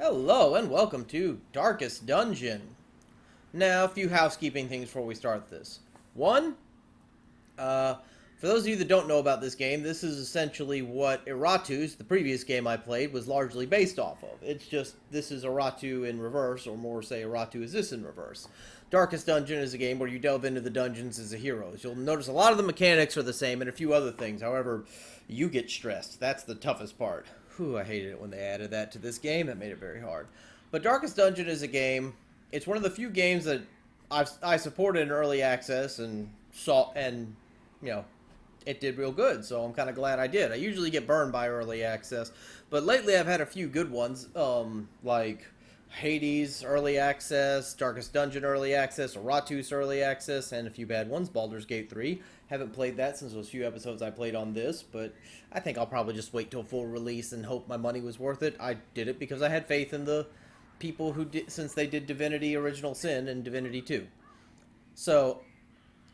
Hello and welcome to Darkest Dungeon. Now, a few housekeeping things before we start this. One, for those of you that don't know about this game, this is essentially what Eratus, the previous game I played, was largely based off of. It's just, this is Eratu in reverse, or more say Eratu is this in reverse. Darkest Dungeon is a game where you delve into the dungeons as a hero. You'll notice a lot of the mechanics are the same and a few other things. However, you get stressed. That's the toughest part. Whew, I hated it when they added that to this game. That made it very hard. But Darkest Dungeon is a game. It's one of the few games that I supported in early access and saw, and you know, it did real good. So I'm kind of glad I did. I usually get burned by early access, but lately I've had a few good ones, like Hades early access, Darkest Dungeon early access, Eratus early access, and a few bad ones. Baldur's Gate 3. Haven't played that since those few episodes I played on this, but I think I'll probably just wait till full release and hope my money was worth it. I did it because I had faith in the people who did, since they did Divinity Original Sin and Divinity 2. So,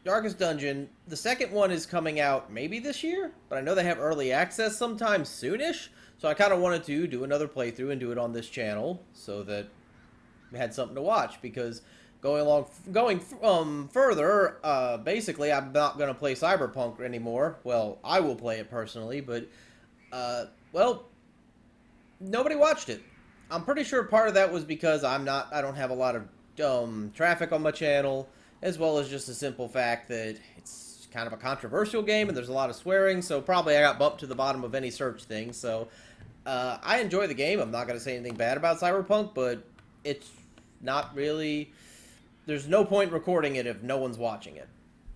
Darkest Dungeon, the second one is coming out maybe this year, but I know they have early access sometime soonish, so I kind of wanted to do another playthrough and do it on this channel so that we had something to watch, because going further, basically I'm not going to play Cyberpunk anymore. Well, I will play it personally, but, well, nobody watched it. I'm pretty sure part of that was because I don't have a lot of traffic on my channel, as well as just the simple fact that it's kind of a controversial game and there's a lot of swearing, so probably I got bumped to the bottom of any search thing. So I enjoy the game. I'm not going to say anything bad about Cyberpunk, but it's not really... There's no point recording it if no one's watching it.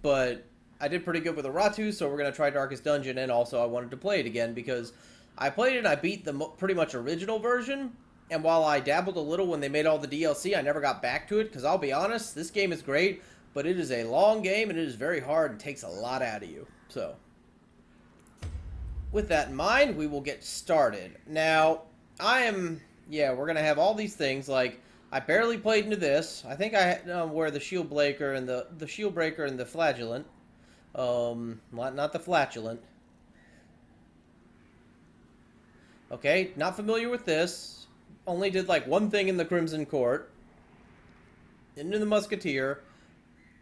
But I did pretty good with Eratu, so we're going to try Darkest Dungeon, and also I wanted to play it again because I played it and I beat the pretty much original version, and while I dabbled a little when they made all the DLC, I never got back to it, because I'll be honest, this game is great, but it is a long game, and it is very hard and takes a lot out of you. So, with that in mind, we will get started. Now, we're going to have all these things, like, I barely played into this. I think I wear the shield breaker and the shield breaker and the flagellant. Not the flatulent. Okay, not familiar with this. Only did like one thing in the Crimson Court. Didn't do the Musketeer.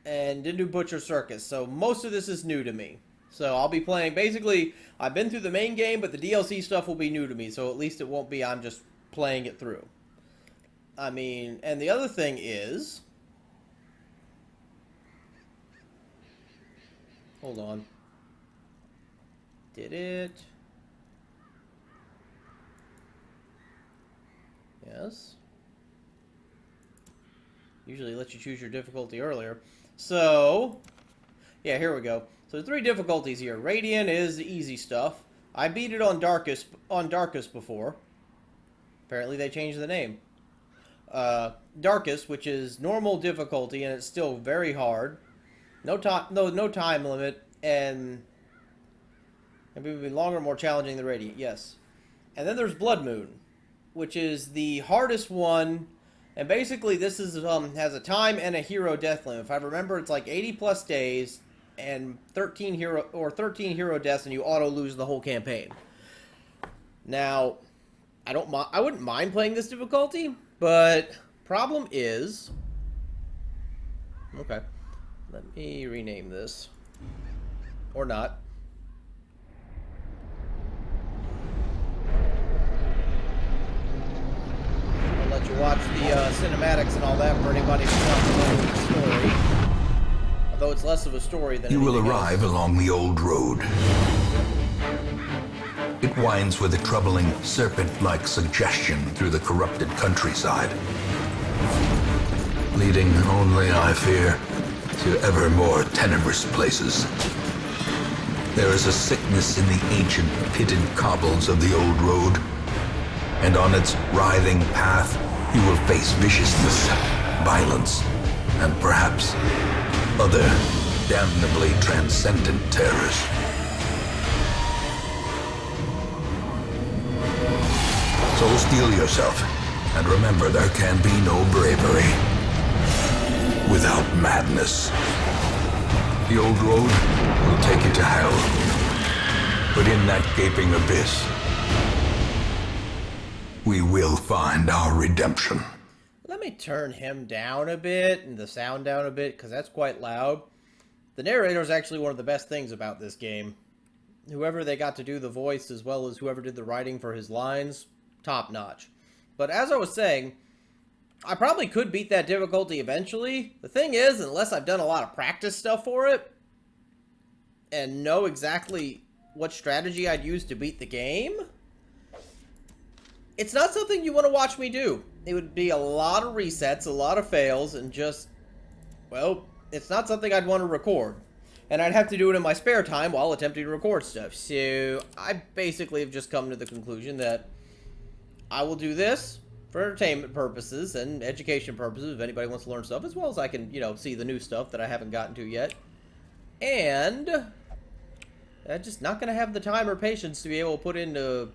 And didn't do Butcher Circus. So most of this is new to me. So I'll be playing, basically, I've been through the main game, but the DLC stuff will be new to me. So at least it won't be I'm just playing it through. I mean, and the other thing is... Hold on. Did it? Yes. Usually lets you choose your difficulty earlier. So, yeah, here we go. So there's 3 difficulties here. Radiant is the easy stuff. I beat it on Darkest before. Apparently they changed the name. Darkest, which is normal difficulty, and it's still very hard. No time limit, and it will be longer, more challenging than Radiant. Yes, and then there's Blood Moon, which is the hardest one, and basically this is has a time and a hero death limit. If I remember, it's like 80+ days and 13 hero deaths, and you auto lose the whole campaign. Now, I wouldn't mind playing this difficulty. But, problem is... Okay. Let me rename this. Or not. I'll let you watch the cinematics and all that for anybody who's not familiar with the story. Although it's less of a story than you will arrive else. Along the old road. It winds with a troubling, serpent-like suggestion through the corrupted countryside, leading only, I fear, to ever more tenebrous places. There is a sickness in the ancient, pitted cobbles of the old road, and on its writhing path, you will face viciousness, violence, and perhaps other damnably transcendent terrors. So steel yourself, and remember there can be no bravery without madness. The old road will take you to hell, but in that gaping abyss we will find our redemption. Let me turn him down a bit and the sound down a bit, because that's quite loud. The narrator is actually one of the best things about this game. Whoever they got to do the voice, as well as whoever did the writing for his lines, top notch. But as I was saying, I probably could beat that difficulty eventually. The thing is, unless I've done a lot of practice stuff for it, and know exactly what strategy I'd use to beat the game, it's not something you want to watch me do. It would be a lot of resets, a lot of fails, and just, well, it's not something I'd want to record. And I'd have to do it in my spare time while attempting to record stuff. So I basically have just come to the conclusion that I will do this for entertainment purposes and education purposes if anybody wants to learn stuff, as well as I can, you know, see the new stuff that I haven't gotten to yet. And I'm just not going to have the time or patience to be able to put into...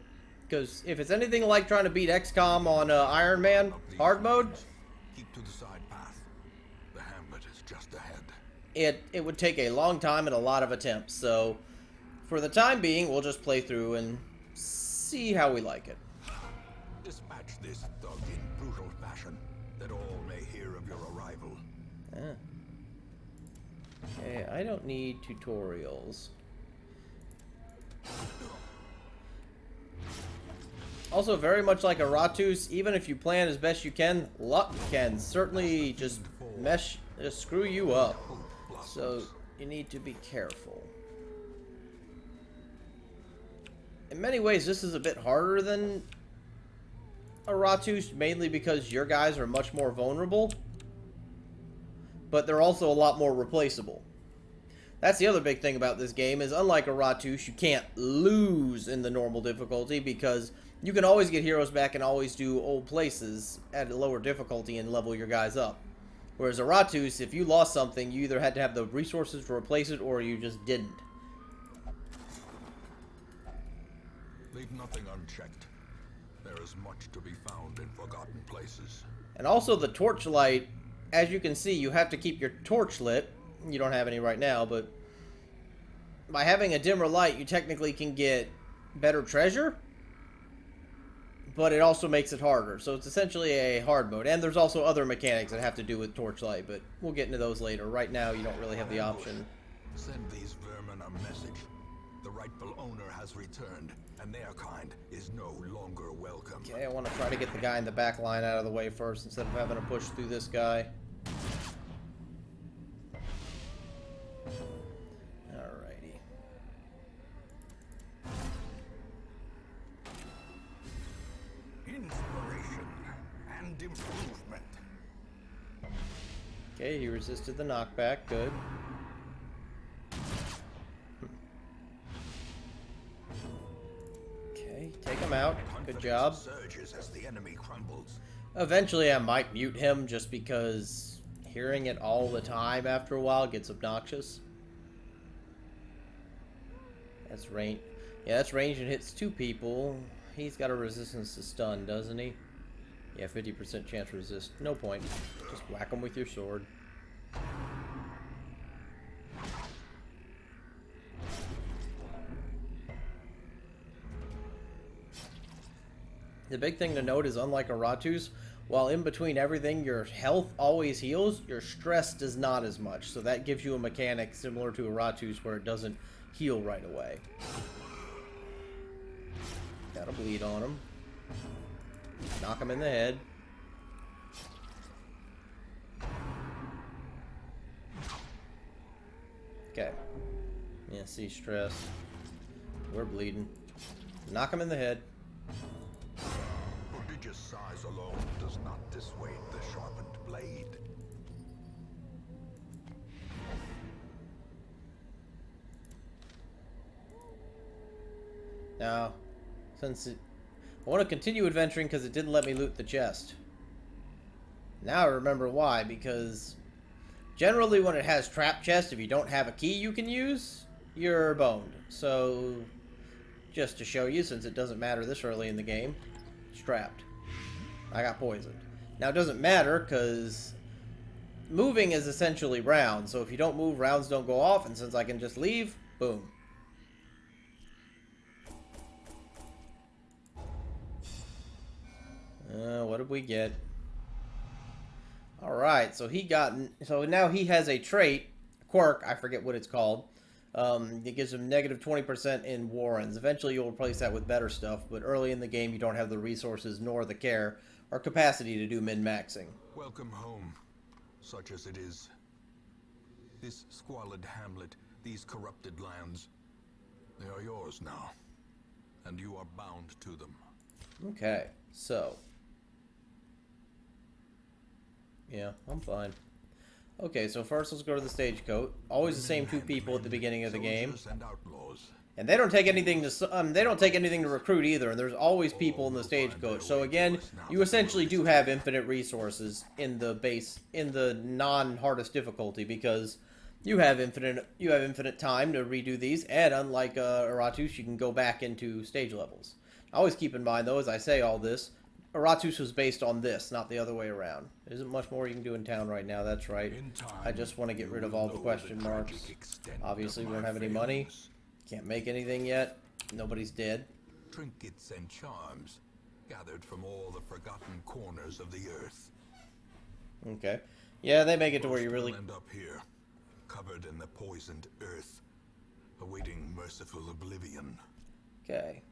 Because if it's anything like trying to beat XCOM on Iron Man hard mode, keep to the side path. The hamlet is just ahead. it would take a long time and a lot of attempts. So for the time being, we'll just play through and see how we like it. Dispatch this thug in brutal fashion, that all may hear of your arrival. Okay, I don't need tutorials. Also, very much like a Ratus, even if you plan as best you can, luck can certainly just screw you up. So you need to be careful. In many ways, this is a bit harder than a Ratus, mainly because your guys are much more vulnerable, but they're also a lot more replaceable. That's the other big thing about this game, is unlike a Ratus, you can't lose in the normal difficulty, because you can always get heroes back and always do old places at a lower difficulty and level your guys up. Whereas a Ratus, if you lost something, you either had to have the resources to replace it, or you just didn't. Leave nothing unchecked. There is much to be found in forgotten places. And also the torchlight, as you can see, you have to keep your torch lit. You don't have any right now, but by having a dimmer light, you technically can get better treasure, but it also makes it harder. So it's essentially a hard mode. And there's also other mechanics that have to do with torchlight, but we'll get into those later. Right now, you don't really have the option. Send these vermin a message. The rightful owner has returned, and their kind is no longer welcome. Okay, I want to try to get the guy in the back line out of the way first, instead of having to push through this guy. Alrighty. Inspiration and improvement. Okay, he resisted the knockback. Good. Okay, take him out. Good job. Surges as the enemy crumbles. Eventually, I might mute him just because hearing it all the time after a while gets obnoxious. That's range. Yeah, that's range and hits 2 people. He's got a resistance to stun, doesn't he? Yeah, 50% chance to resist. No point. Just whack him with your sword. The big thing to note is, unlike a Ratus, while in between everything your health always heals, your stress does not as much. So that gives you a mechanic similar to a Ratus where it doesn't heal right away. Gotta bleed on him. Knock him in the head. Okay. Yeah, see, stress. We're bleeding. Knock him in the head. Prodigious size alone does not dissuade the sharpened blade. Now, I want to continue adventuring because it didn't let me loot the chest. Now I remember why, because generally when it has trap chest, if you don't have a key you can use, you're boned. So, just to show you, since it doesn't matter this early in the game, it's trapped. I got poisoned. Now it doesn't matter because moving is essentially rounds, so if you don't move, rounds don't go off, and since I can just leave, boom. What did we get? Alright, so so now he has a trait, quirk, I forget what it's called. It gives him negative 20% in warrens. Eventually you'll replace that with better stuff, but early in the game you don't have the resources nor the care or capacity to do min-maxing. Welcome home, such as it is. This squalid hamlet, these corrupted lands, they are yours now, and you are bound to them. Okay, so... yeah, I'm fine. Okay, so first let's go to the stagecoach. Always the same two people at the beginning of the game. And they don't take anything to recruit either, and there's always people in the stagecoach. So again, you essentially do have infinite resources in the non-hardest difficulty, because you have infinite time to redo these, and unlike Aratus, you can go back into stage levels. Always keep in mind though, as I say all this, Aratus was based on this, not the other way around. There isn't much more you can do in town right now, that's right. I just want to get rid of all the question marks. Obviously, we don't have any money. Can't make anything yet. Nobody's dead. Trinkets and charms, gathered from all the forgotten corners of the earth. Okay. Yeah, they make it to where you really... end up here, covered in the poisoned earth, awaiting merciful oblivion. Okay.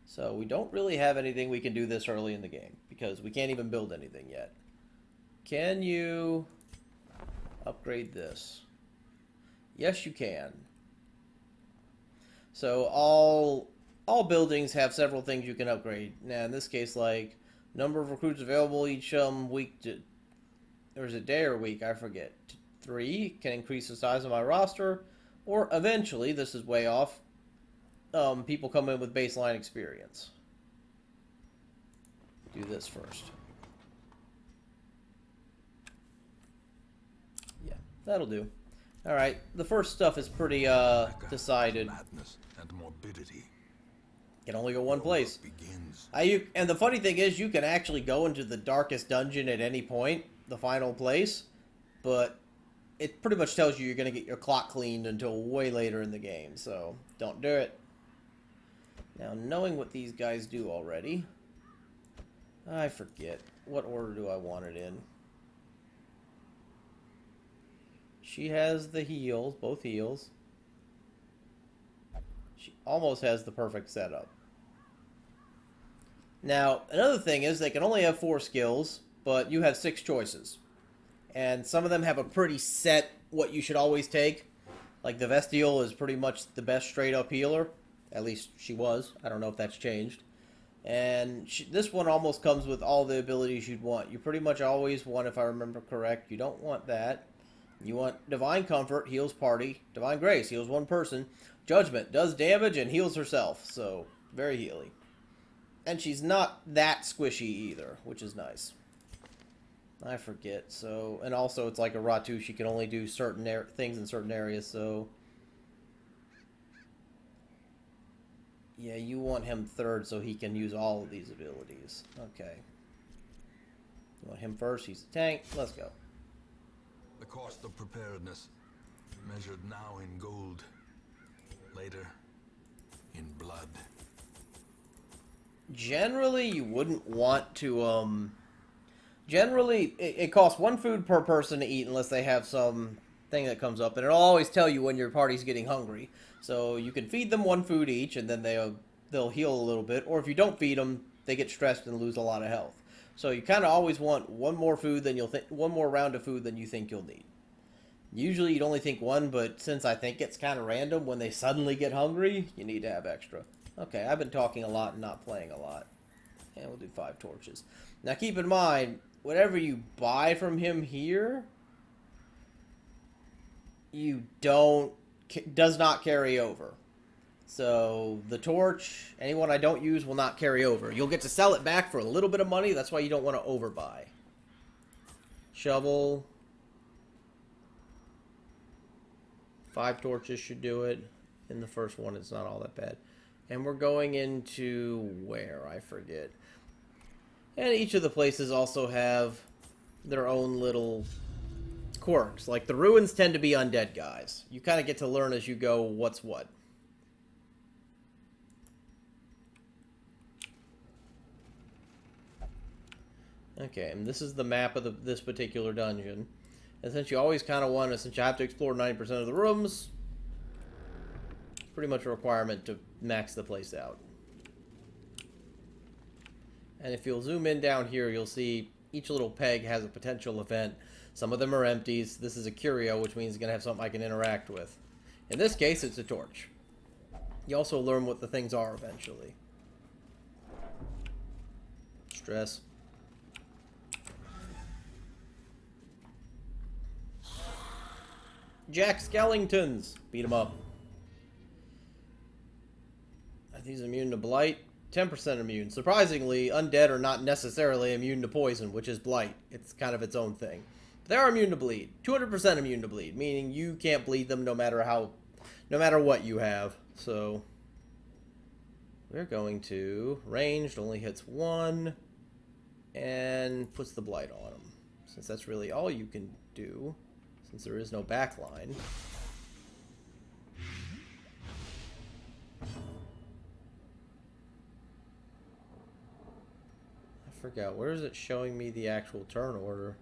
So we don't really have anything we can do this early in the game, because we can't even build anything yet. Can you upgrade this? Yes, you can. So all buildings have several things you can upgrade. Now, in this case, like number of recruits available each week, or is it day or week? I forget. 3 can increase the size of my roster, or eventually, this is way off, people come in with baseline experience. Do this first. Yeah, that'll do. Alright, the first stuff is pretty, decided. Madness and morbidity. Can only go one place. Begins. And the funny thing is, you can actually go into the darkest dungeon at any point, the final place, but it pretty much tells you you're going to get your clock cleaned until way later in the game, so don't do it. Now, knowing what these guys do already, I forget. What order do I want it in? She has the heals, both heals. She almost has the perfect setup. Now, another thing is they can only have 4 skills, but you have 6 choices. And some of them have a pretty set what you should always take. Like the Vestial is pretty much the best straight up healer. At least she was. I don't know if that's changed. And this one almost comes with all the abilities you'd want. You pretty much always want, if I remember correct, you don't want that. You want Divine Comfort, heals party. Divine Grace, heals one person. Judgment, does damage and heals herself. So, very healy. And she's not that squishy either, which is nice. I forget. So, and also it's like a Ratu. She can only do certain things in certain areas, so... yeah, you want him 3rd so he can use all of these abilities. Okay. You want him first? He's a tank. Let's go. The cost of preparedness, measured now in gold, later in blood. Generally, you wouldn't want to, generally, it costs 1 food per person to eat unless they have some thing that comes up, and it'll always tell you when your party's getting hungry. So you can feed them 1 food each, and then they'll heal a little bit. Or if you don't feed them, they get stressed and lose a lot of health. So you kind of always want 1 more food than one more round of food than you think you'll need. Usually you'd only think 1, but since I think it's kind of random, when they suddenly get hungry, you need to have extra. Okay, I've been talking a lot and not playing a lot. And we'll do 5 torches. Now keep in mind, whatever you buy from him here, does not carry over. So the torch, anyone I don't use will not carry over. You'll get to sell it back for a little bit of money. That's why you don't want to overbuy. Shovel. 5 torches should do it. In the first one, it's not all that bad. And we're going into where? I forget. And each of the places also have their own little quirks. Like the ruins tend to be undead guys. You kind of get to learn as you go what's what. Okay, and this is the map of this particular dungeon. And since you always kind of want to, since you have to explore 90% of the rooms, it's pretty much a requirement to max the place out. And if you'll zoom in down here, you'll see each little peg has a potential event. Some of them are empties. This is a curio, which means it's going to have something I can interact with. In this case, it's a torch. You also learn what the things are eventually. Stress. Jack Skellingtons! Beat him up. Are these immune to blight? 10% immune. Surprisingly, undead are not necessarily immune to poison, which is blight. It's kind of its own thing. But they are immune to bleed. 200% immune to bleed, meaning you can't bleed them no matter what you have. So we're going to ranged, only hits 1, and puts the blight on them. Since that's really all you can do, since there is no backline. I forgot, where is it showing me the actual turn order?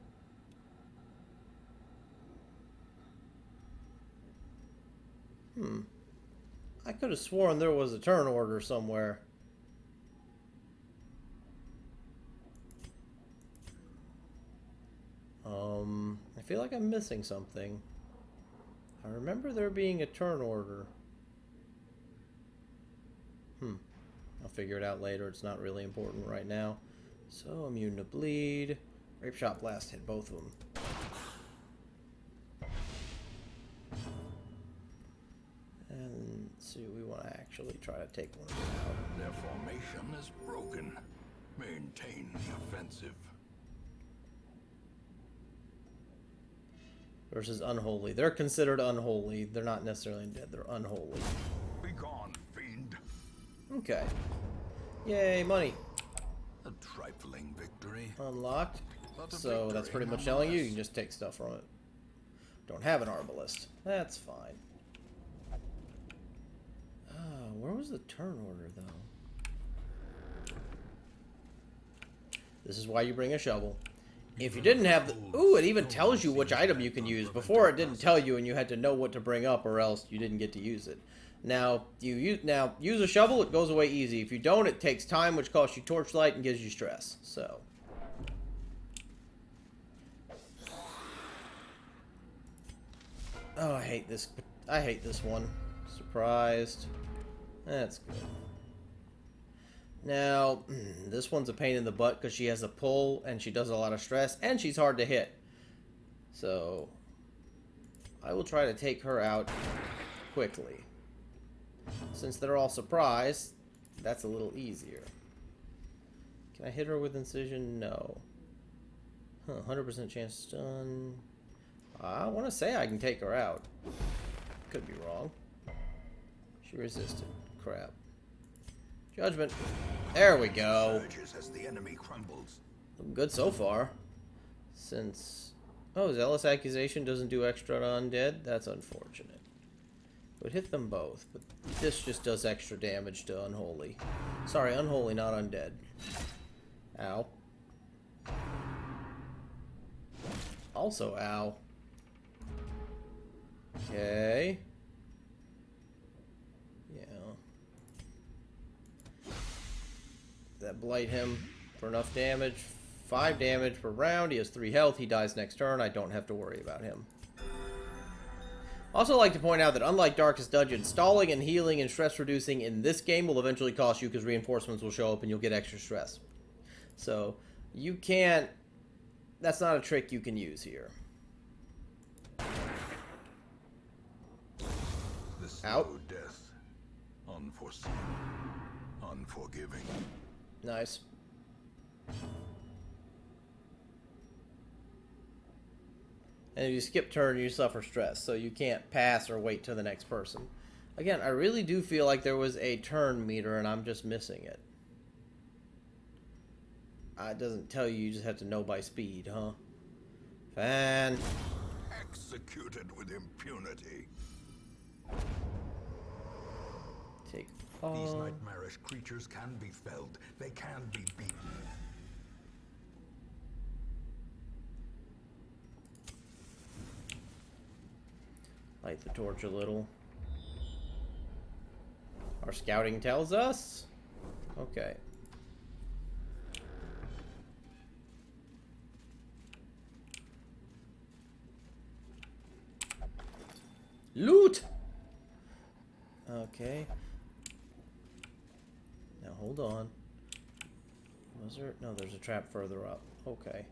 I could have sworn there was a turn order somewhere. I feel like I'm missing something. I remember there being a turn order. I'll figure it out later. It's not really important right now. So, immune to bleed. Grape Shot Blast hit both of them. And let's see, we want to actually try to take one of them out. Their formation is broken. Maintain the offensive. Versus unholy. They're considered unholy. They're not necessarily dead. They're unholy. Be gone, fiend. Okay. Yay, money. A trifling victory. Unlocked. But a So that's victory pretty much telling you nonetheless. can just take stuff from it. Don't have an Arbalist. That's fine. Where was the turn order, though? This is why you bring a shovel. If you didn't have the... Ooh, it even tells you which item you can use. Before, it didn't tell you, and you had to know what to bring up, or else you didn't get to use it. Now, use a shovel, it goes away easy. If you don't, it takes time, which costs you torchlight and gives you stress. So... Oh, I hate this. I hate this one. Surprised. That's good. Now, this one's a pain in the butt because she has a pull and she does a lot of stress and she's hard to hit. So, I will try to take her out quickly. Since they're all surprised, that's a little easier. Can I hit her with incision? No. 100% chance stun. I want to say I can take her out. Could be wrong. She resisted. Crap. Judgment. There we go. Surges as the enemy crumbles. Looking good so far. Since... Oh, Zealous Accusation doesn't do extra on undead? That's unfortunate. Would hit them both, but this just does extra damage to Unholy. Sorry, Unholy, not Undead. Ow. Also, ow. Okay. Yeah. That blight him for enough damage. 5 damage per round. He has 3 health. He dies next turn. I don't have to worry about him. Also like to point out that unlike Darkest Dungeon, stalling and healing and stress reducing in this game will eventually cost you because reinforcements will show up and you'll get extra stress. So, you can't... That's not a trick you can use here. The slow Out. death. Unforeseen. Unforgiving. Nice. And if you skip turn, you suffer stress, so you can't pass or wait to the next person. Again, I really do feel like there was a turn meter and I'm just missing it. It doesn't tell you, you just have to know by speed, huh? Fan. Executed with impunity. Take These all. nightmarish creatures can be felled. They can be beaten. Light the torch a little. Our scouting tells us. Okay. Loot! Okay. Now hold on. Was there? No, there's a trap further up. Okay.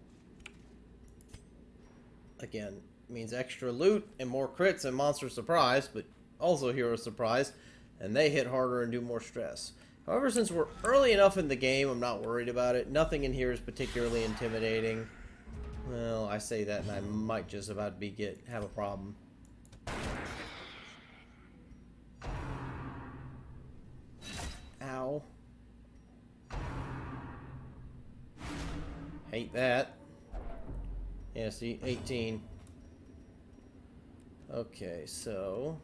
Again, means extra loot and more crits and monster surprise, but also hero surprise, and they hit harder and do more stress. However, since we're early enough in the game, I'm not worried about it. Nothing in here is particularly intimidating. Well, I say that and I might just about have a problem. Ow. Hate that. Yeah, see, 18. Okay, so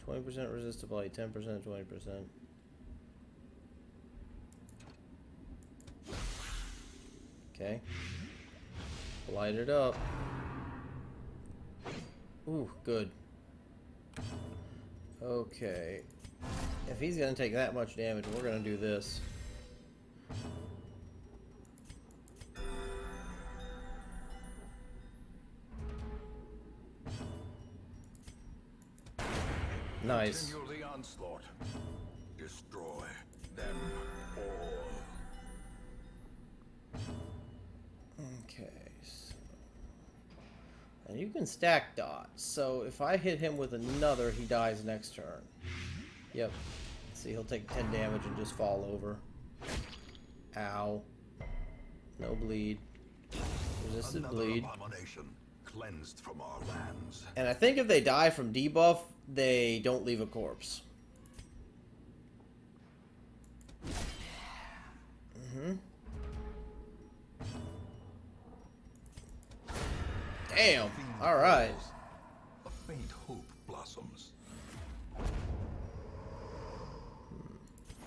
20% resistability, 10%, 20%. Okay. Light it up. Ooh, good. Okay. If he's gonna take that much damage, we're gonna do this. Nice. Continue the onslaught. Destroy them all. Okay. So. And you can stack dots. So if I hit him with another, he dies next turn. Yep. See, he'll take 10 damage and just fall over. Ow. No bleed. Resisted Another bleed. abomination cleansed from our lands. And I think if they die from debuff, they don't leave a corpse. Damn. All right. A faint hope blossoms.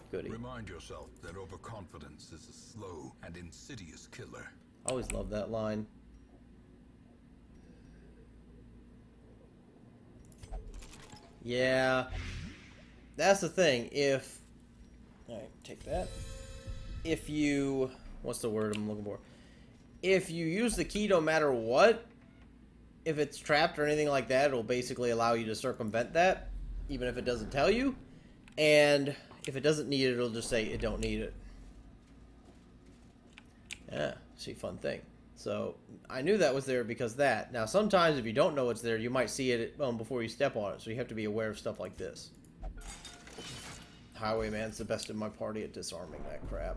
Goody. Remind yourself that overconfidence is a slow and insidious killer. Always love that line. Yeah. That's the thing. If... Alright, take that. If you... What's the word I'm looking for? If you use the key no matter what, if it's trapped or anything like that, it'll basically allow you to circumvent that, even if it doesn't tell you. And if it doesn't need it, it'll just say it don't need it. Yeah, see, fun thing. So I knew that was there because that. Now sometimes if you don't know it's there, you might see it before you step on it. So you have to be aware of stuff like this. Highwayman's the best in my party at disarming that crap.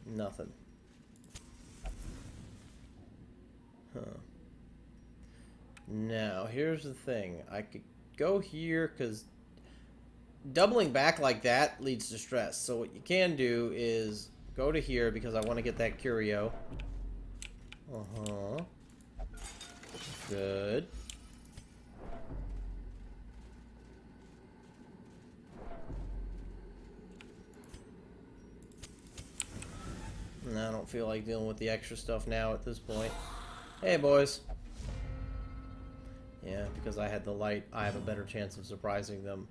Nothing. Huh. Now, here's the thing. I could go here, because doubling back like that leads to stress. So what you can do is go to here, because I want to get that curio. Good. And I don't feel like dealing with the extra stuff now at this point. Hey, boys. Yeah, because I had the light, I have a better chance of surprising them.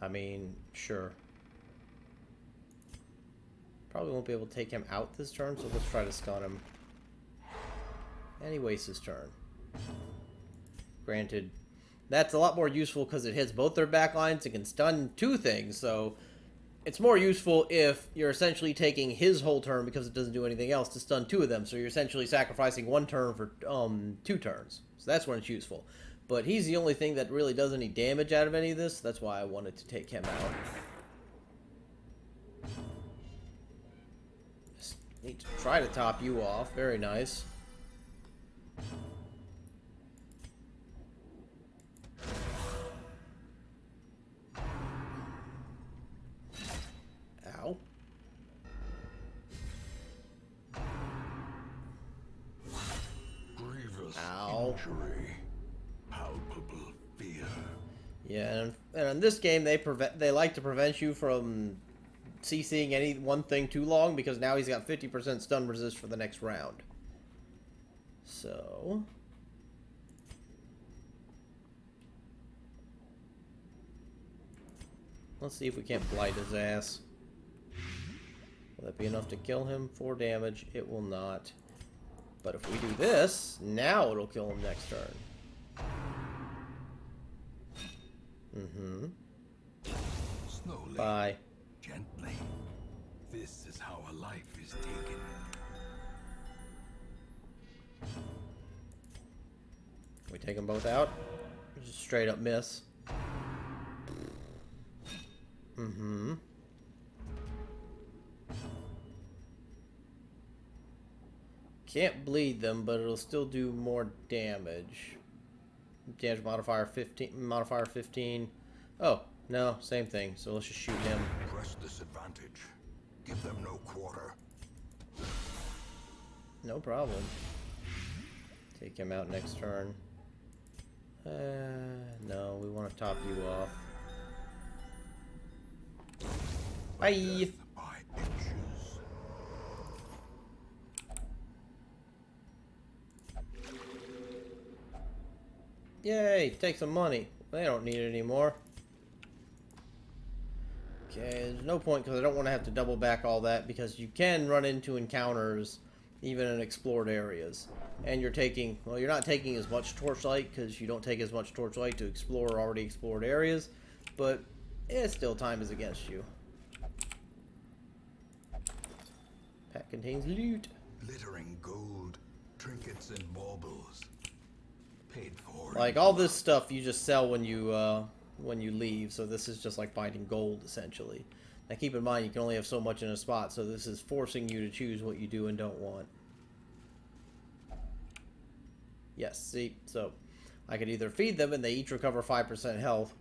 I mean, sure. Probably won't be able to take him out this turn, so let's try to stun him. And he wastes his turn. Granted, that's a lot more useful because it hits both their back lines. It can stun two things, so it's more useful if you're essentially taking his whole turn because it doesn't do anything else to stun two of them. So you're essentially sacrificing one turn for 2 turns. So that's when it's useful. But he's the only thing that really does any damage out of any of this. That's why I wanted to take him out. Just need to try to top you off. Very nice. Ow. Grievous Ow. injury. Palpable fear. Yeah, and in this game, they like to prevent you from CCing any one thing too long, because now he's got 50% stun resist for the next round. So... let's see if we can't blight his ass. Will that be enough to kill him? 4 damage. It will not. But if we do this, now it'll kill him next turn. Mm-hmm. Slowly. Bye. Gently. This is how a life is taken. We take them both out. Just straight up miss. Mm-hmm. Can't bleed them, but it'll still do more damage. Damage modifier 15. Modifier 15. Oh, no, same thing. So let's just shoot him. Press this advantage. Give them no quarter. No problem. Take him out next turn. No, we want to top you off. Bye. Death by inches. Yay, take some money. They don't need it anymore. Okay, there's no point because I don't want to have to double back all that, because you can run into encounters even in explored areas. And you're taking, well, you're not taking as much torchlight because you don't take as much torchlight to explore already explored areas, but still time is against you. Pack contains loot. Glittering gold, trinkets and baubles. Paid for. Like all this stuff you just sell when you leave, so this is just like finding gold essentially. Now keep in mind you can only have so much in a spot, so this is forcing you to choose what you do and don't want. Yes, see, so I could either feed them and they each recover 5% health,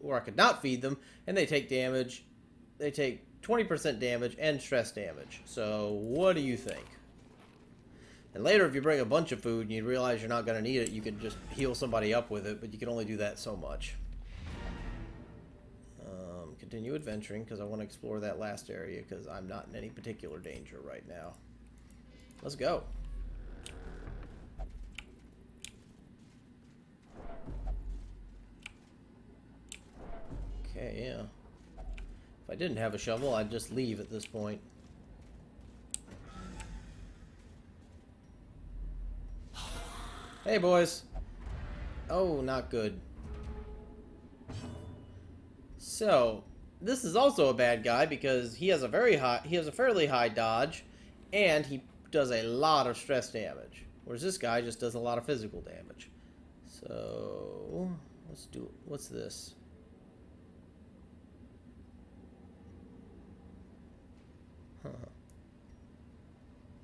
or I could not feed them and they take damage. They take 20% damage and stress damage. So what do you think? And later, if you bring a bunch of food and you realize you're not going to need it, you can just heal somebody up with it, but you can only do that so much. Continue adventuring, because I want to explore that last area, because I'm not in any particular danger right now. Let's go. Okay, yeah. If I didn't have a shovel, I'd just leave at this point. Hey, boys. Oh, not good. So, this is also a bad guy because he has a fairly high dodge, and he does a lot of stress damage. Whereas this guy just does a lot of physical damage. So, let's do, what's this? Huh.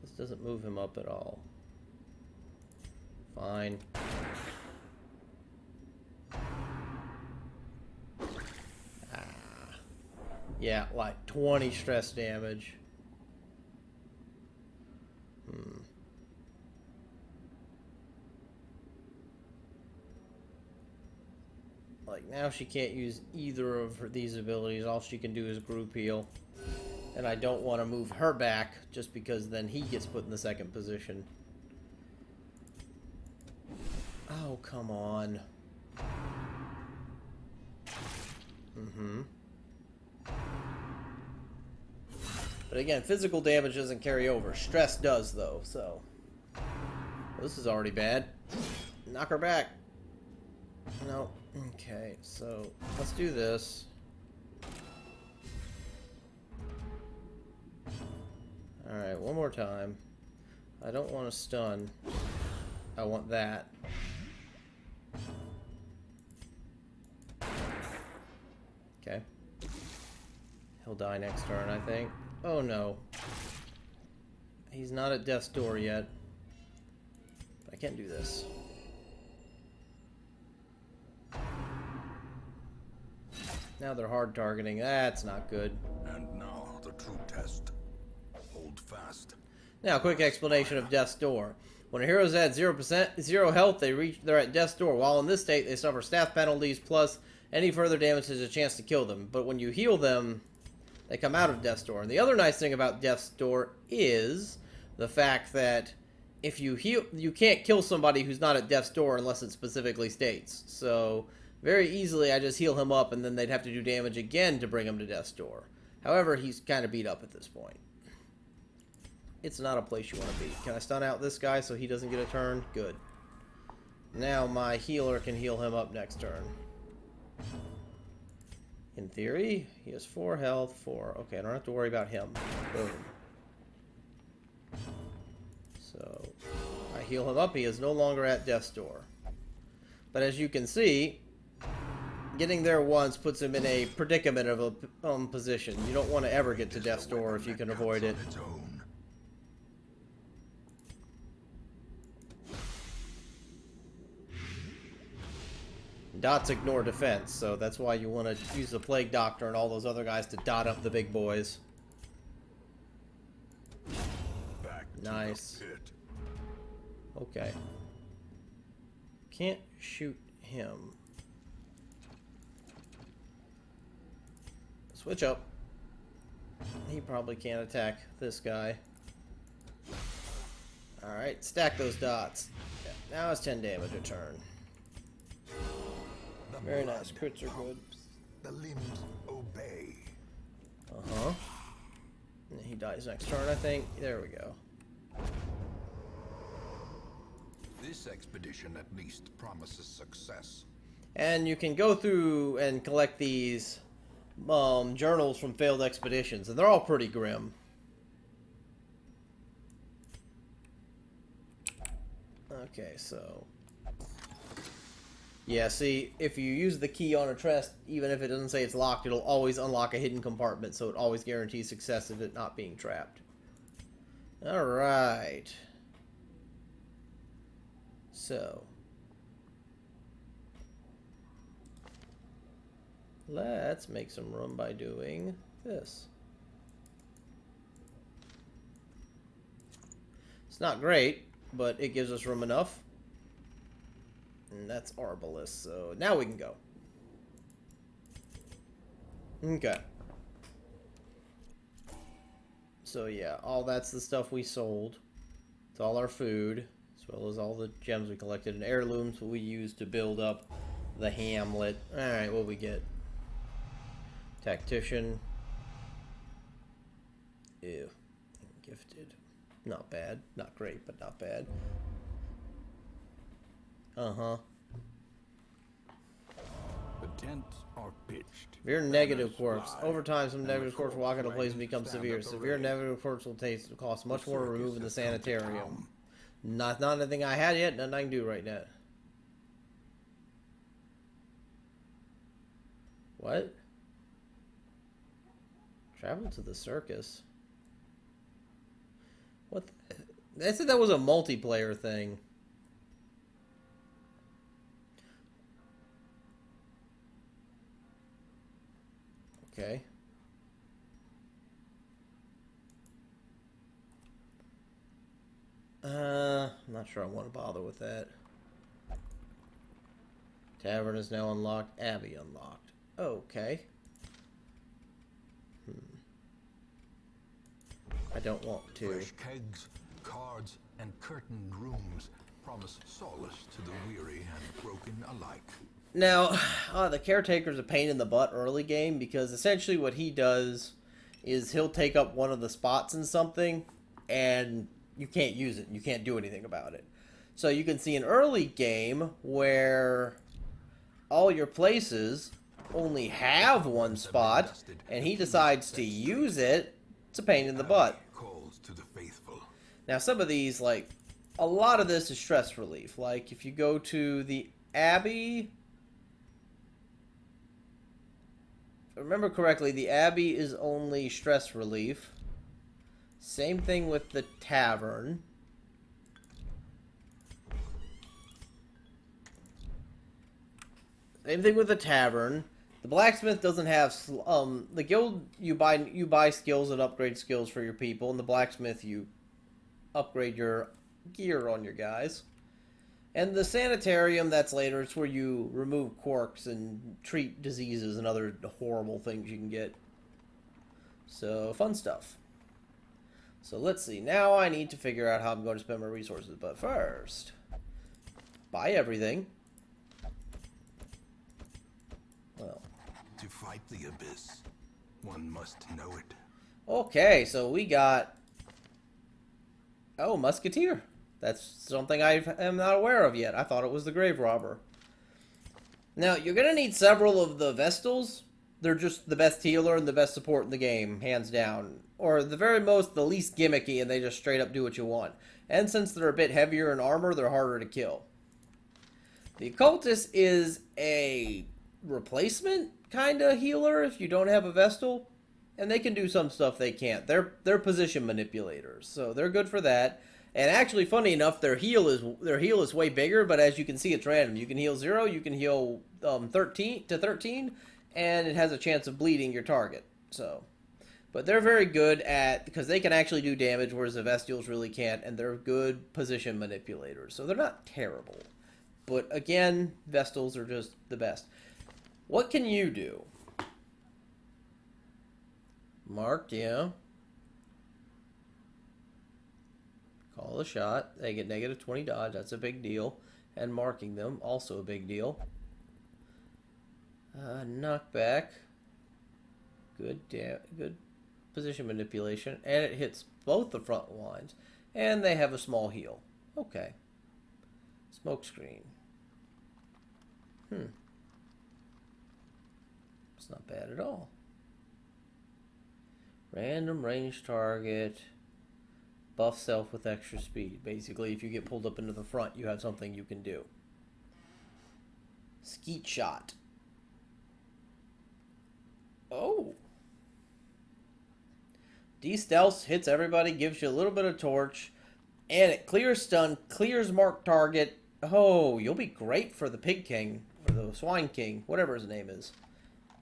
This doesn't move him up at all. Fine. Yeah, like 20 stress damage. Like, now she can't use either of these abilities. All she can do is group heal. And I don't want to move her back, just because then he gets put in the second position. Oh, come on. But again, physical damage doesn't carry over. Stress does, though, so... Well, this is already bad. Knock her back. No. Okay, so let's do this. Alright, one more time. I don't want to stun. I want that. Okay. He'll die next turn, I think. Oh no. He's not at death's door yet. I can't do this. Now they're hard targeting. That's not good. And now the true test. Hold fast. Now, quick explanation of death's door. When a hero's at 0% health, they're at death's door. While in this state, they suffer staff penalties plus Any further damage has a chance to kill them, but when you heal them, they come out of Death's Door. And the other nice thing about Death's Door is the fact that if you heal, you can't kill somebody who's not at Death's Door unless it specifically states. So very easily, I just heal him up, and then they'd have to do damage again to bring him to Death's Door. However, he's kind of beat up at this point. It's not a place you want to be. Can I stun out this guy so he doesn't get a turn? Good. Now my healer can heal him up next turn. In theory, he has 4 health, 4. Okay, I don't have to worry about him. Boom. So, I heal him up. He is no longer at Death's Door. But as you can see, getting there once puts him in a predicament of a position. You don't want to ever get to Death's Door if you can avoid it. Dots ignore defense, so that's why you want to use the Plague Doctor and all those other guys to dot up the big boys. Nice. Okay. Can't shoot him. Switch up. He probably can't attack this guy. Alright, stack those dots. Yeah, now it's 10 damage a turn. Very nice. Crits are good. The limbs obey. Uh-huh. And he dies next turn, I think. There we go. This expedition at least promises success. And you can go through and collect these journals from failed expeditions, and they're all pretty grim. Okay, so... yeah, see, if you use the key on a chest, even if it doesn't say it's locked, it'll always unlock a hidden compartment, so it always guarantees success of it not being trapped. Alright. So. Let's make some room by doing this. It's not great, but it gives us room enough. And that's Arbalest, so now we can go. Okay. So yeah, all that's the stuff we sold. It's all our food, as well as all the gems we collected, and heirlooms we used to build up the hamlet. Alright, what we get? Tactician. Ew. Gifted. Not bad. Not great, but not bad. Uh-huh. The tents are pitched. Severe negative quirks. Over time, some negative quirks will walk into place and become severe. Severe negative quirks will cost much more to remove in the sanitarium. Not anything I had yet, nothing I can do right now. What? Travel to the circus? What? They said that was a multiplayer thing. Okay. I'm not sure I want to bother with that. Tavern is now unlocked. Abbey unlocked. Okay. I don't want to. Fresh kegs, cards, and curtained rooms promise solace to the weary and broken alike. Now, the Caretaker's a pain in the butt early game, because essentially what he does is he'll take up one of the spots in something, and you can't use it. You can't do anything about it. So you can see an early game where all your places only have one spot, and he decides to use it. It's a pain in the butt. Calls to the faithful. Now, some of these, like, a lot of this is stress relief. Like, if you go to the Abbey... if I remember correctly, the Abbey is only stress relief. Same thing with the Tavern. Same thing with the Tavern. The Blacksmith doesn't have the guild. You buy skills and upgrade skills for your people, and the Blacksmith you upgrade your gear on your guys. And the sanitarium, that's later. It's where you remove corks and treat diseases and other horrible things you can get. So, fun stuff. So, let's see. Now I need to figure out how I'm going to spend my resources. But first, buy everything. Well. To fight the abyss, one must know it. Okay, so we got... Oh, Musketeer. That's something I am not aware of yet. I thought it was the Grave Robber. Now, you're going to need several of the Vestals. They're just the best healer and the best support in the game, hands down. Or the very most, the least gimmicky, and they just straight up do what you want. And since they're a bit heavier in armor, they're harder to kill. The Occultist is a replacement kind of healer if you don't have a Vestal. And they can do some stuff they can't. They're position manipulators, so they're good for that. And actually, funny enough, their heal is way bigger, but as you can see, it's random. You can heal 0, you can heal 13 to 13, and it has a chance of bleeding your target. So, but they're very good at, because they can actually do damage, whereas the Vestials really can't, and they're good position manipulators. So they're not terrible. But again, Vestals are just the best. What can you do? Marked, yeah. Call a shot. They get negative 20 dodge. That's a big deal. And marking them, also a big deal. Knockback. Good position manipulation. And it hits both the front lines. And they have a small heal. Okay. Smokescreen. It's not bad at all. Random range target. Buff self with extra speed. Basically, if you get pulled up into the front, you have something you can do. Skeet shot. Oh. D-stealth hits everybody, gives you a little bit of torch, and it clears stun, clears marked target. Oh, you'll be great for the Pig King, or the Swine King, whatever his name is.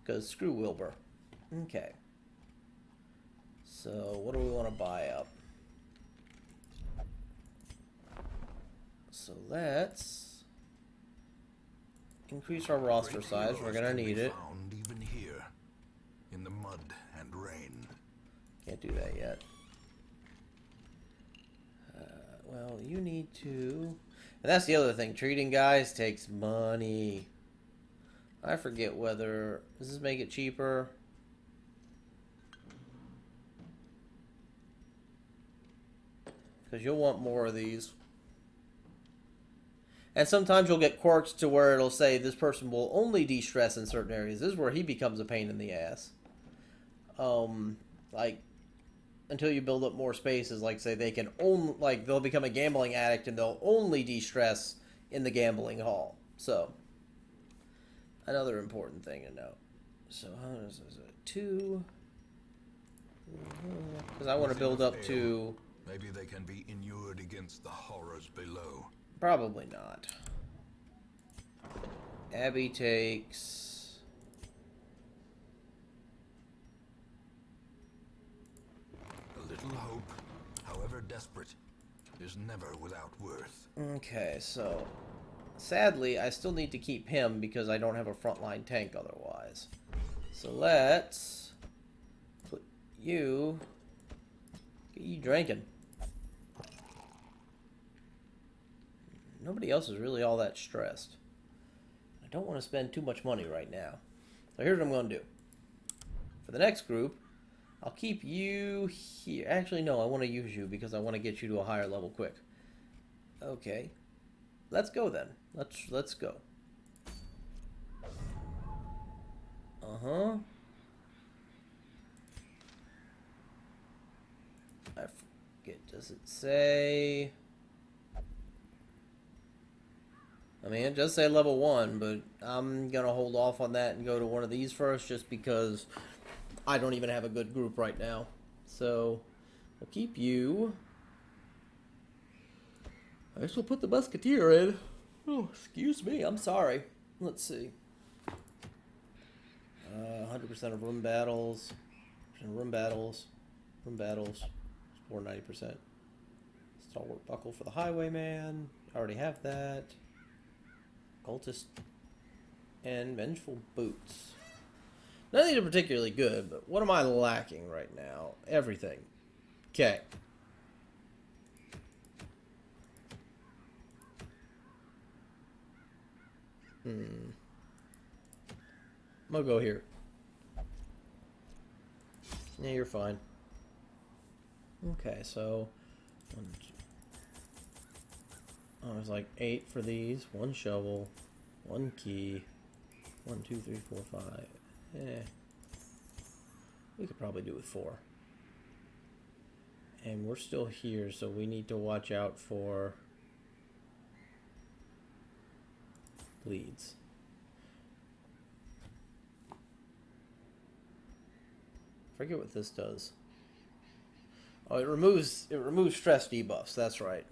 Because screw Wilbur. Okay. So, what do we want to buy up? So let's increase our roster size. We're gonna need it. Found even here, in the mud and rain. Can't do that yet. Well, you need to... And that's the other thing. Treating guys takes money. I forget whether... Does this make it cheaper? Because you'll want more of these. And sometimes you'll get quirks to where it'll say this person will only de-stress in certain areas. This is where he becomes a pain in the ass. Like, until you build up more spaces, like say they can only, like they'll become a gambling addict and they'll only de-stress in the gambling hall. So, another important thing to note. So, how is it? 2? Because I want to build up to... Maybe they can be inured against the horrors below. Probably not. Abby takes... A little hope, however desperate, is never without worth. Okay, so... Sadly, I still need to keep him because I don't have a frontline tank otherwise. So let's... put you... Get you drinking. Nobody else is really all that stressed. I don't want to spend too much money right now. So here's what I'm going to do. For the next group, I'll keep you here. Actually, no, I want to use you because I want to get you to a higher level quick. Okay. Let's go then. Let's go. Uh-huh. I forget. Does it say... I mean, it does say level 1, but I'm going to hold off on that and go to one of these first just because I don't even have a good group right now. So, we'll keep you. I guess we'll put the Musketeer in. Oh, excuse me, I'm sorry. Let's see. 100% of room battles. Room battles. 490%. Stalwart Buckle for the Highwayman. I already have that. Cultist and Vengeful Boots. None of these are particularly good, but what am I lacking right now? Everything. Okay. I'm gonna go here. Yeah, you're fine. Okay, so... Oh, there's like 8 for these. 1 shovel. 1 key. 1, 2, 3, 4, 5. We could probably do with 4. And we're still here, so we need to watch out for bleeds. Forget what this does. Oh, it removes stress debuffs. That's right.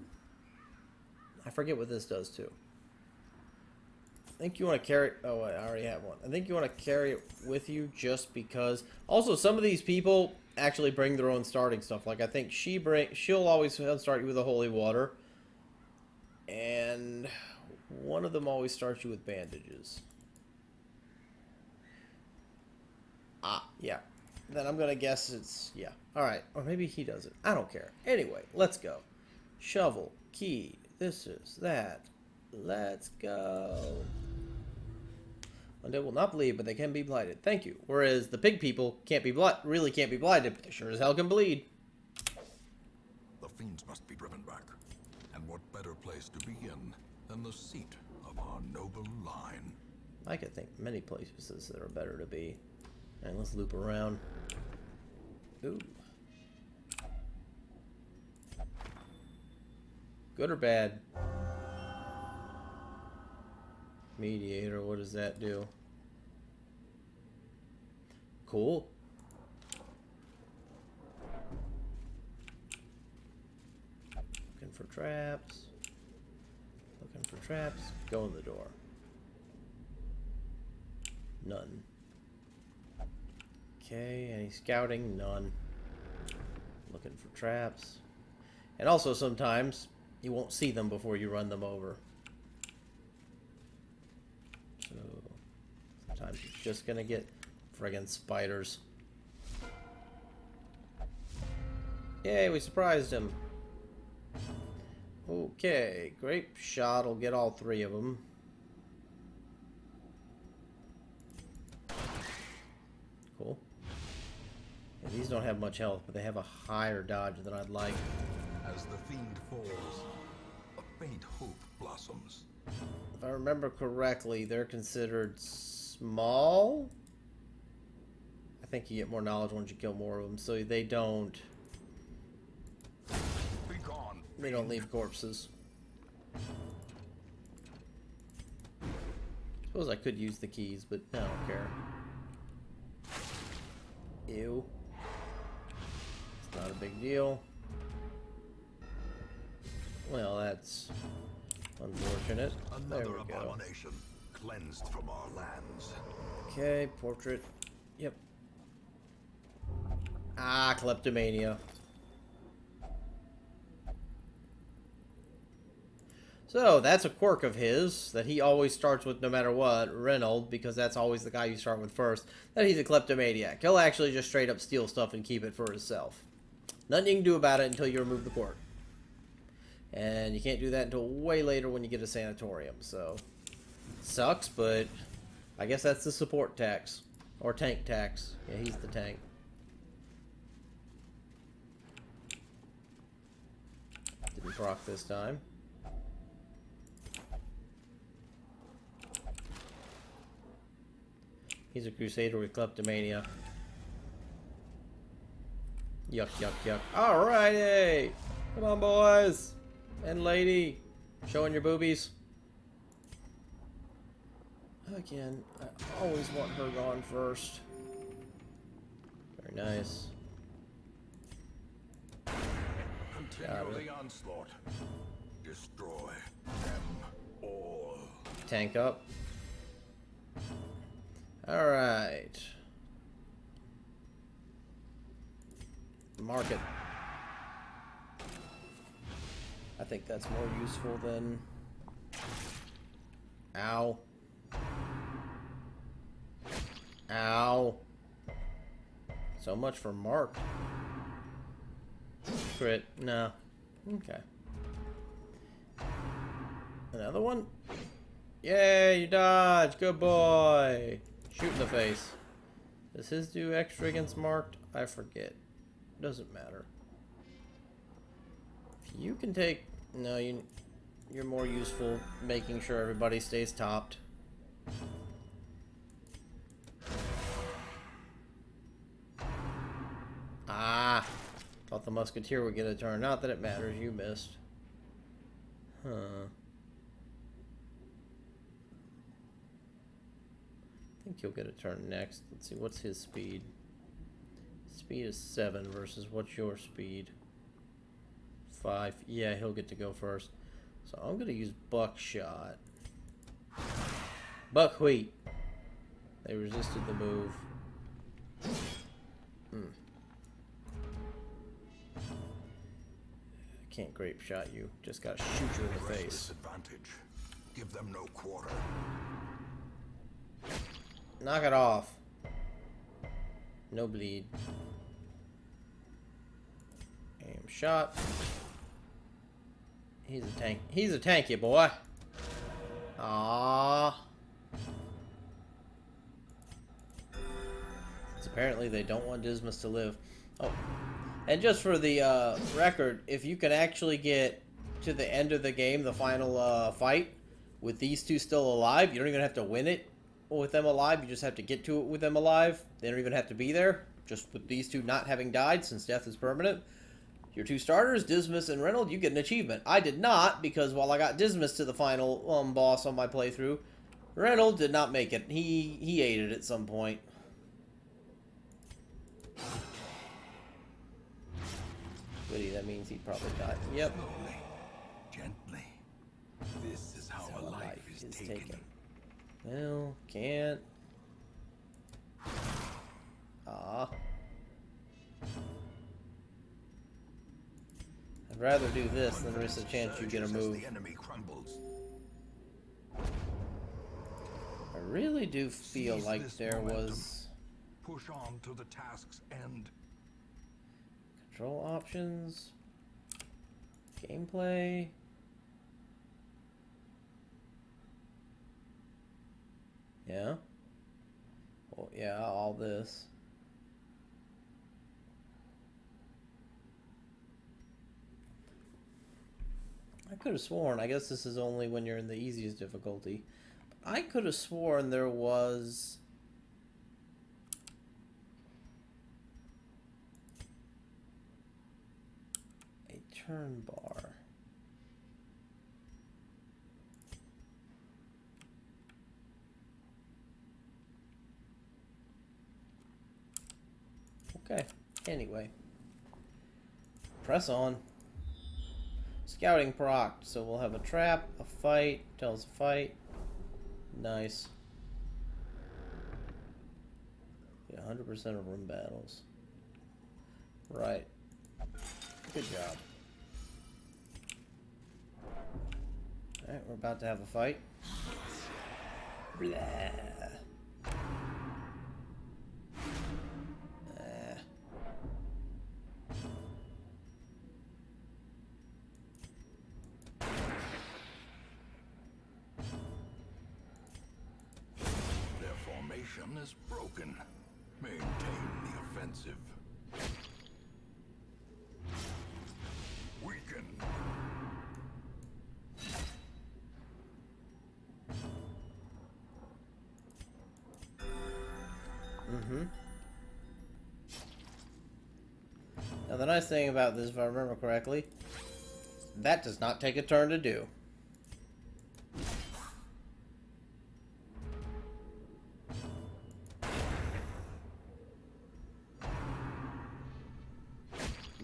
I forget what this does too. I think you want to carry... Oh, I already have one. I think you want to carry it with you just because... Also, some of these people actually bring their own starting stuff. Like, I think she'll always start you with a holy water. And one of them always starts you with bandages. Ah, yeah. Then I'm going to guess it's... Yeah. Alright. Or maybe he does it. I don't care. Anyway, let's go. Shovel. Key. This is that. Let's go. Undead will not bleed, but they can be blighted. Thank you. Whereas the pig people really can't be blighted, but they sure as hell can bleed. The fiends must be driven back. And what better place to begin than the seat of our noble line? I could think many places that are better to be. And let's loop around. Ooh. Good or bad? Mediator, what does that do? Cool. Looking for traps. Looking for traps. Go in the door. None. Okay, any scouting? None. Looking for traps. And also sometimes you won't see them before you run them over. So sometimes you're just gonna get friggin' spiders. Yay, we surprised him. Okay, grape shot will get all 3 of them. Cool. Yeah, these don't have much health, but they have a higher dodge than I'd like. As the fiend falls, a faint hope blossoms. If I remember correctly, they're considered small. I think you get more knowledge once you kill more of them, so they don't... Be gone. They don't leave corpses. Suppose I could use the keys, but I don't care. Ew. It's not a big deal. Well, that's unfortunate. There Another we go. abomination cleansed from our lands. Okay, portrait. Yep. Ah, kleptomania. So, that's a quirk of his, that he always starts with no matter what, Reynold, because that's always the guy you start with first, that he's a kleptomaniac. He'll actually just straight up steal stuff and keep it for himself. Nothing you can do about it until you remove the quirk. And you can't do that until way later when you get a sanatorium, so... Sucks, but I guess that's the support tax. Or tank tax. Yeah, he's the tank. Didn't proc this time. He's a crusader with kleptomania. Yuck, yuck, yuck. Alrighty! Come on, boys! And lady! Showing your boobies. Again, I always want her gone first. Very nice. Continue the onslaught. Destroy them all. Tank up. Alright. Market. I think that's more useful than Ow. Ow. So much for Mark. Crit. No. Okay. Another one? Yay, you dodge. Good boy. Shoot in the face. Does his do extra against marked? I forget. Doesn't matter. You can take... No, you're more useful making sure everybody stays topped. Ah! Thought the musketeer would get a turn. Not that it matters. You missed. Huh. I think he'll get a turn next. Let's see, what's his speed? Speed is 7 versus what's your speed? 5. Yeah, he'll get to go first. So I'm going to use buckshot. Buckwheat. They resisted the move. Can't grape shot you. Just gotta shoot you in the face. Disadvantage. Give them no quarter. Knock it off. No bleed. Aim shot. He's a tank. He's a tanky boy. Ah. Apparently they don't want Dismas to live. Oh. And just for the record, if you can actually get to the end of the game, the final fight, with these two still alive, you don't even have to win it with them alive. You just have to get to it with them alive. They don't even have to be there. Just with these two not having died, since death is permanent. Your two starters, Dismas and Reynolds, you get an achievement. I did not, because while I got Dismas to the final boss on my playthrough, Reynolds did not make it. He ate it at some point. Goody, that means he probably died. Yep. Slowly, gently. This is how a life is taken. Well, can't. Ah. I'd rather do this than risk a chance you get a move. The enemy crumbles. I really do feel like there was Push on to the task's end. control options, gameplay. Yeah. Oh yeah, all this. I could have sworn, I guess this is only when you're in the easiest difficulty. I could have sworn there was a turn bar. Okay, anyway. Press on. Scouting proc, so we'll have a trap, a fight, tells a fight. Nice. Yeah, 100% of room battles. Right. Good job. Alright, we're about to have a fight. Blah. Is broken. Maintain the offensive. Weaken. Now the nice thing about this, if I remember correctly, that does not take a turn to do.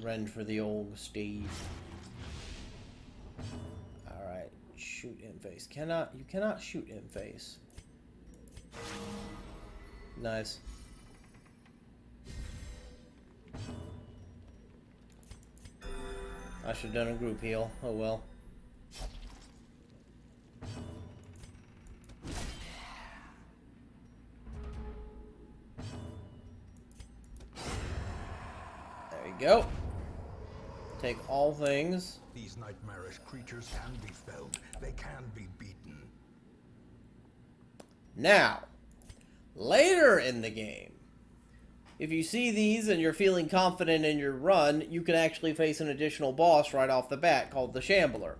Rend for the old Steve. Alright, shoot in face. You cannot shoot in face. Nice. I should have done a group heal. Oh well. go. Take all things. These nightmarish creatures can be felled. They can be beaten. Now, later in the game, if you see these and you're feeling confident in your run, you can actually face an additional boss right off the bat called the Shambler.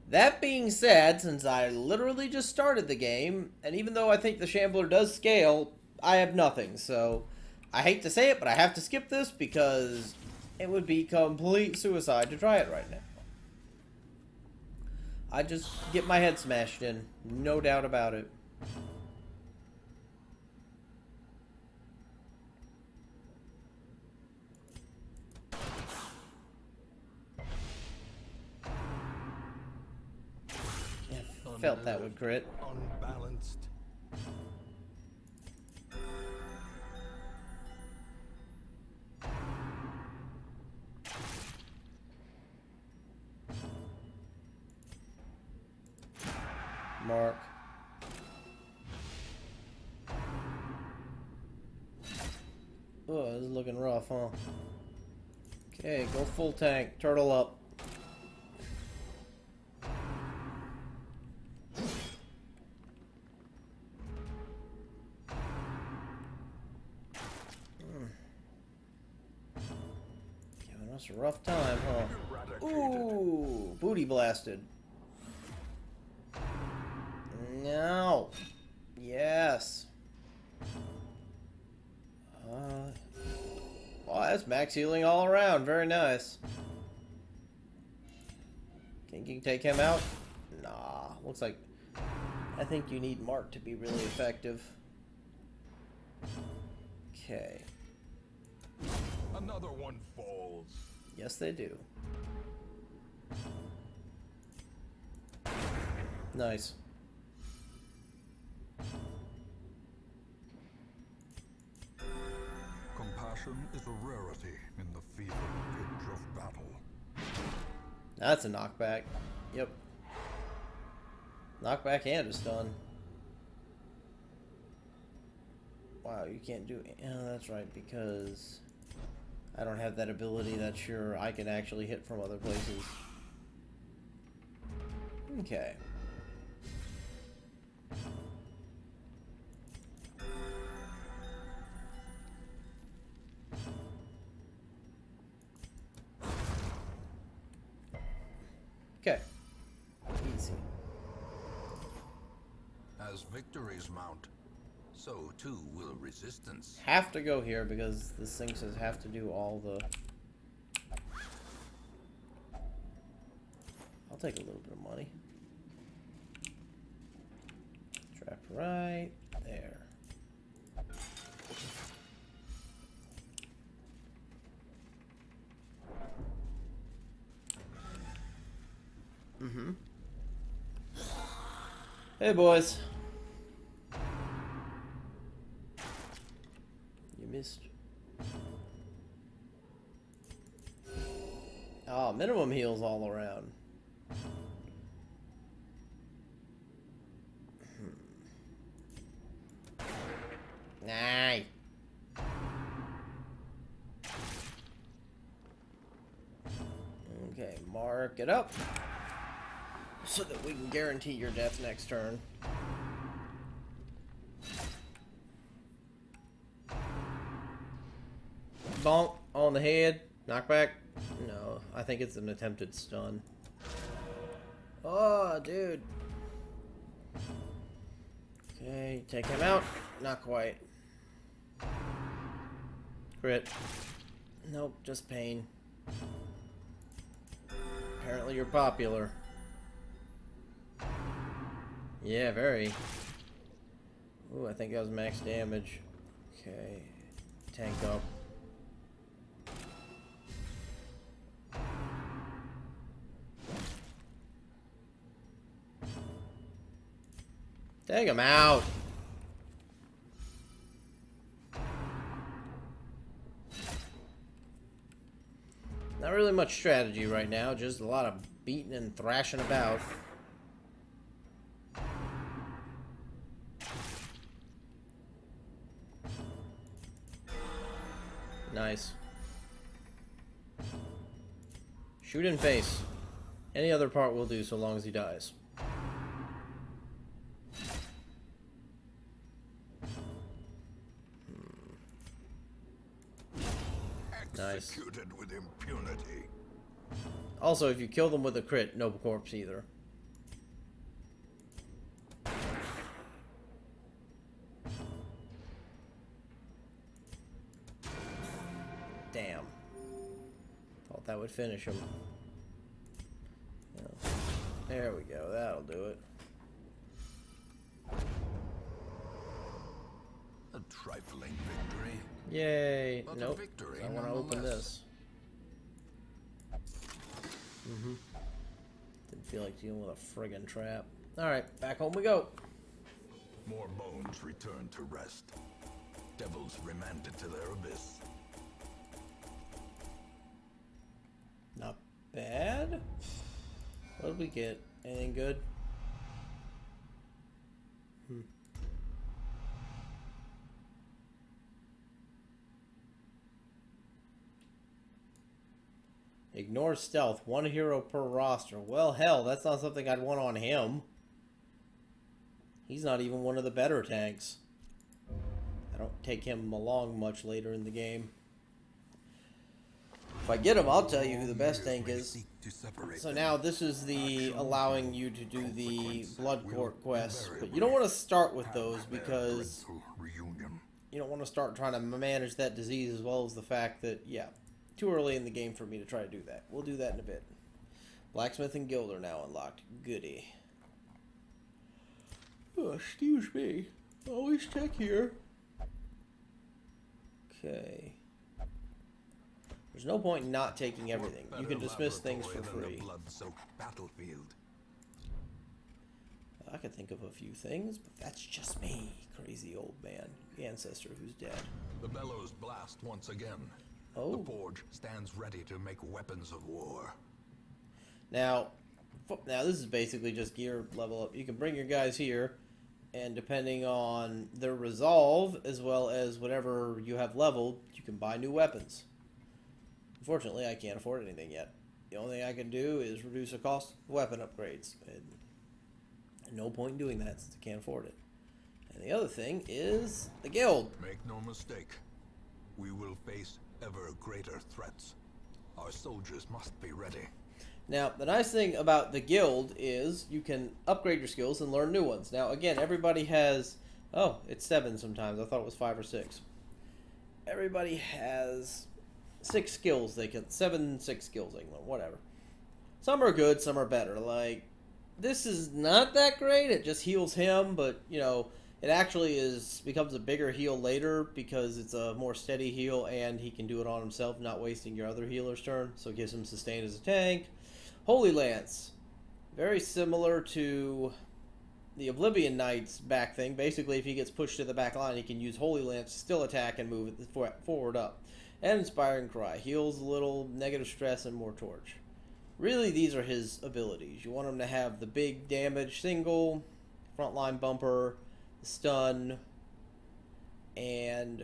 That being said, since I literally just started the game, and even though I think the Shambler does scale, I have nothing, so I hate to say it, but I have to skip this because it would be complete suicide to try it right now. I just get my head smashed in, no doubt about it. Felt that would crit. Unbalanced. Mark. Oh, this is looking rough, huh? Okay, go full tank. Turtle up. Giving us a rough time, huh? Ooh, booty blasted. No. Yes. Well, that's max healing all around. Very nice. Think you can take him out? Nah. Looks like... I think you need Mark to be really effective. Okay. Another one falls. Yes, they do. Nice. Compassion is a rarity in the fever pitch of battle. That's a knockback. Yep. Knockback and a stun. Wow, you can't do... Oh, that's right, because I don't have that ability that sure I can actually hit from other places. Okay. Okay. Easy. As victories mount, so too will resistance. Have to go here because this thing says have to do all the... I'll take a little bit of money. Trap right there. Mm-hmm. Hey, boys. You missed. Oh, minimum heals all around. Nah. Okay, mark it up so that we can guarantee your death next turn. Bonk on the head. Knockback. No, I think it's an attempted stun. Oh, dude. Okay, take him out. Not quite. Crit. Nope, just pain. Apparently you're popular. Yeah, very. Ooh, I think that was max damage. Okay. Tank up. Take him out. Not really much strategy right now, just a lot of beating and thrashing about. Nice. Shoot in face. Any other part will do so long as he dies. Nice. Executed with impunity. Also, if you kill them with a crit, no corpse either. Damn. Thought that would finish him. Yeah. There we go. That'll do it. A trifling victory. Yay. But a Nope. victory I want to open nonetheless. this. Didn't feel like dealing with a friggin' trap. Alright, back home we go. More bones returned to rest. Devils remanded to their abyss. Not bad. What did we get? Anything good? Ignore stealth. One hero per roster. Well, hell, that's not something I'd want on him. He's not even one of the better tanks. I don't take him along much later in the game. If I get him, I'll tell you who the best tank is. So now this is the allowing you to do the Blood Court quests. But you don't want to start with those because you don't want to start trying to manage that disease as well as the fact that, yeah, too early in the game for me to try to do that. We'll do that in a bit. Blacksmith and Guild are now unlocked. Goody. Oh, excuse me. Always check here. Okay. There's no point in not taking everything. You can dismiss things for free. Battlefield. I could think of a few things, but that's just me. Crazy old man. The ancestor who's dead. The bellows blast once again. Oh. The forge stands ready to make weapons of war. Now this is basically just gear level up. You can bring your guys here, and depending on their resolve, as well as whatever you have leveled, you can buy new weapons. Unfortunately, I can't afford anything yet. The only thing I can do is reduce the cost of weapon upgrades. And no point in doing that since I can't afford it. And the other thing is the guild. Make no mistake, we will face ever greater threats. Our soldiers must be ready. Now, the nice thing about the guild is you can upgrade your skills and learn new ones. Now, again, everybody has... Oh, it's 7 sometimes. I thought it was 5 or 6. Everybody has 6 skills they can... 6 skills they can learn. Whatever. Some are good, some are better. Like, this is not that great. It just heals him, but, you know, it actually becomes a bigger heal later because it's a more steady heal and he can do it on himself, not wasting your other healer's turn. So it gives him sustain as a tank. Holy Lance. Very similar to the Oblivion Knight's back thing. Basically, if he gets pushed to the back line, he can use Holy Lance to still attack and move it forward up. And Inspiring Cry. Heals a little, negative stress, and more torch. Really, these are his abilities. You want him to have the big damage single, frontline bumper, stun, and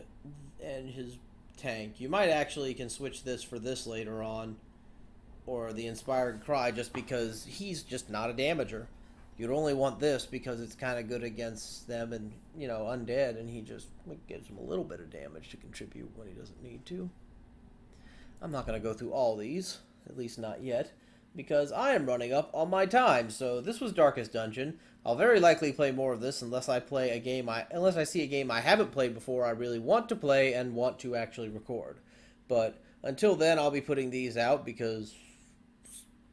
his tank. You might actually can switch this for this later on, or the Inspired Cry, just because he's just not a damager. You'd only want this because it's kind of good against them and, you know, undead, and he just gives him a little bit of damage to contribute when he doesn't need to. I'm not going to go through all these, at least not yet, because I am running up on my time. So this was Darkest Dungeon. I'll very likely play more of this unless I play a game unless I see a game I haven't played before I really want to play and want to actually record. But until then, I'll be putting these out because,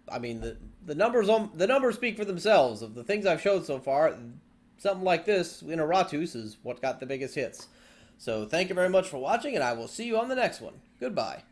I mean, the numbers speak for themselves. Of the things I've showed so far, something like this in Aratus is what got the biggest hits. So thank you very much for watching, and I will see you on the next one. Goodbye.